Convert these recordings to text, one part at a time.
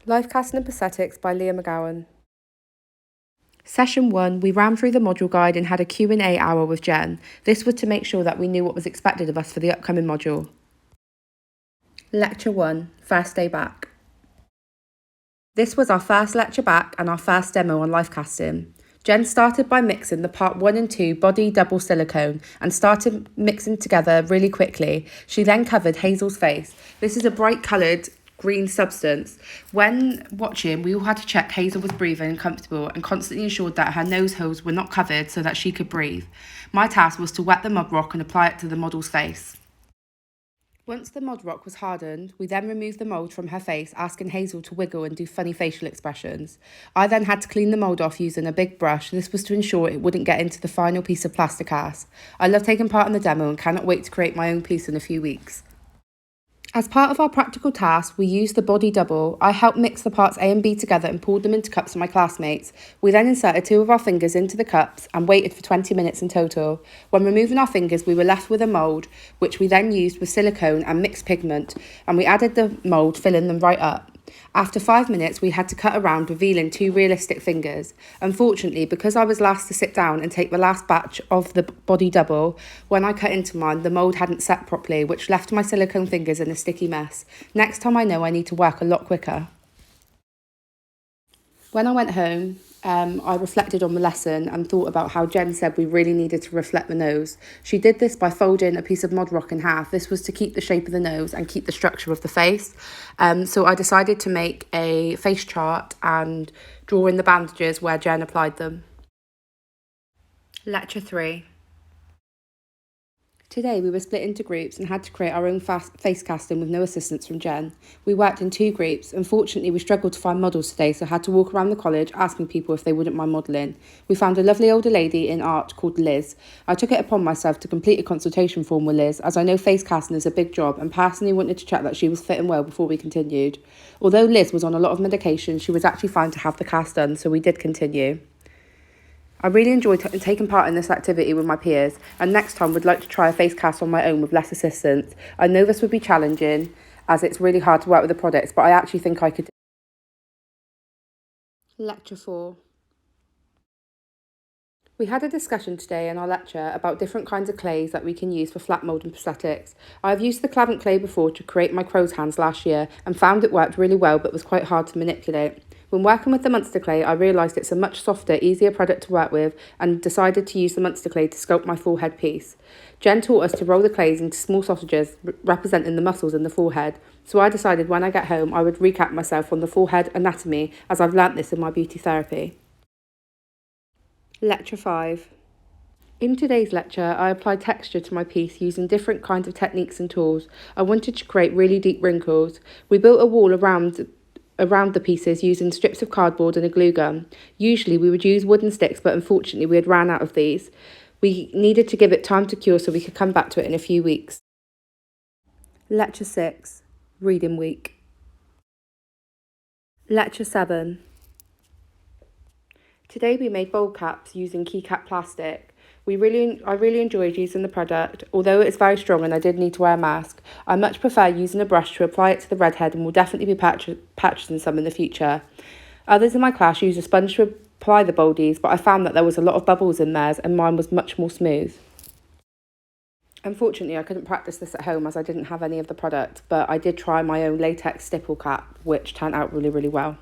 Life Casting and Prosthetics by Leah McGowan. Session 1, we ran through the module guide and had a Q&A hour with Jen. This was to make sure that we knew what was expected of us for the upcoming module. Lecture 1, first day back. This was our first lecture back and our first demo on life casting. Jen started by mixing the part 1 and 2 body double silicone and started mixing together really quickly. She then covered Hazel's face. This is a bright coloured green substance. When watching, we all had to check Hazel was breathing and comfortable and constantly ensured that her nose holes were not covered so that she could breathe. My task was to wet the mud rock and apply it to the model's face. Once the mud rock was hardened, we then removed the mould from her face, asking Hazel to wiggle and do funny facial expressions. I then had to clean the mould off using a big brush. This was to ensure it wouldn't get into the final piece of plasticast. I love taking part in the demo and cannot wait to create my own piece in a few weeks. As part of our practical task, we used the body double. I helped mix the parts A and B together and poured them into cups for my classmates. We then inserted 2 of our fingers into the cups and waited for 20 minutes in total. When removing our fingers, we were left with a mould, which we then used with silicone and mixed pigment, and we added the mould, filling them right up. After 5 minutes, we had to cut around, revealing 2 realistic fingers. Unfortunately, because I was last to sit down and take the last batch of the body double, when I cut into mine, the mould hadn't set properly, which left my silicone fingers in a sticky mess. Next time I know I need to work a lot quicker. When I went home, I reflected on the lesson and thought about how Jen said we really needed to reflect the nose. She did this by folding a piece of mud rock in half. This was to keep the shape of the nose and keep the structure of the face. So I decided to make a face chart and draw in the bandages where Jen applied them. Lecture 3. Today we were split into groups and had to create our own face casting with no assistance from Jen. We worked in 2 groups. Unfortunately, we struggled to find models today, so I had to walk around the college asking people if they wouldn't mind modelling. We found a lovely older lady in art called Liz. I took it upon myself to complete a consultation form with Liz, as I know face casting is a big job and personally wanted to check that she was fitting well before we continued. Although Liz was on a lot of medication, she was actually fine to have the cast done, so we did continue. I really enjoyed taking part in this activity with my peers, and next time would like to try a face cast on my own with less assistance. I know this would be challenging as it's really hard to work with the products, but I actually think I could. Lecture 4. We had a discussion today in our lecture about different kinds of clays that we can use for flat mould and prosthetics. I have used the Clavant clay before to create my crow's hands last year and found it worked really well but was quite hard to manipulate. When working with the Munster clay, I realised it's a much softer, easier product to work with and decided to use the Munster clay to sculpt my forehead piece. Jen taught us to roll the clays into small sausages representing the muscles in the forehead, so I decided when I get home I would recap myself on the forehead anatomy as I've learnt this in my beauty therapy. Lecture 5. In today's lecture, I applied texture to my piece using different kinds of techniques and tools. I wanted to create really deep wrinkles. We built a wall around the pieces using strips of cardboard and a glue gun. Usually we would use wooden sticks, but unfortunately we had ran out of these. We needed to give it time to cure so we could come back to it in a few weeks. Lecture 6. Reading Week. Lecture 7. Today we made bowl caps using keycap plastic. I really enjoyed using the product. Although it is very strong and I did need to wear a mask, I much prefer using a brush to apply it to the redhead and will definitely be purchasing some in the future. Others in my class use a sponge to apply the boldies, but I found that there was a lot of bubbles in theirs and mine was much more smooth. Unfortunately, I couldn't practice this at home as I didn't have any of the product, but I did try my own latex stipple cap, which turned out really, really well.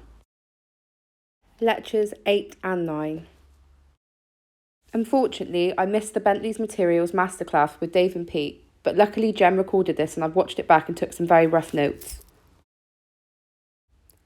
Lectures 8 and 9. Unfortunately, I missed the Bentley's Materials Masterclass with Dave and Pete, but luckily Jen recorded this and I've watched it back and took some very rough notes.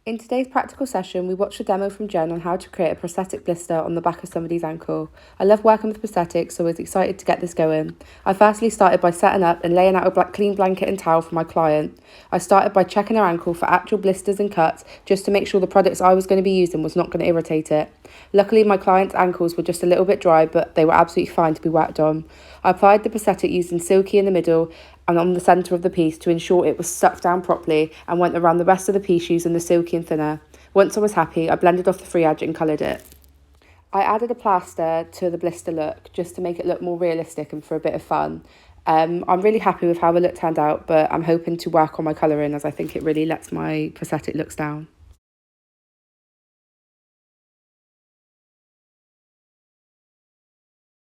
In today's practical session, we watched a demo from Jen on how to create a prosthetic blister on the back of somebody's ankle. I love working with prosthetics, so I was excited to get this going. I firstly started by setting up and laying out a clean blanket and towel for my client. I started by checking her ankle for actual blisters and cuts, just to make sure the products I was going to be using was not going to irritate it. Luckily, my client's ankles were just a little bit dry, but they were absolutely fine to be worked on. I applied the prosthetic using silky in the middle and on the centre of the piece to ensure it was stuck down properly, and went around the rest of the piece using the silky and thinner. Once I was happy, I blended off the free edge and coloured it. I added a plaster to the blister look just to make it look more realistic and for a bit of fun. I'm really happy with how the look turned out, but I'm hoping to work on my colouring as I think it really lets my prosthetic looks down.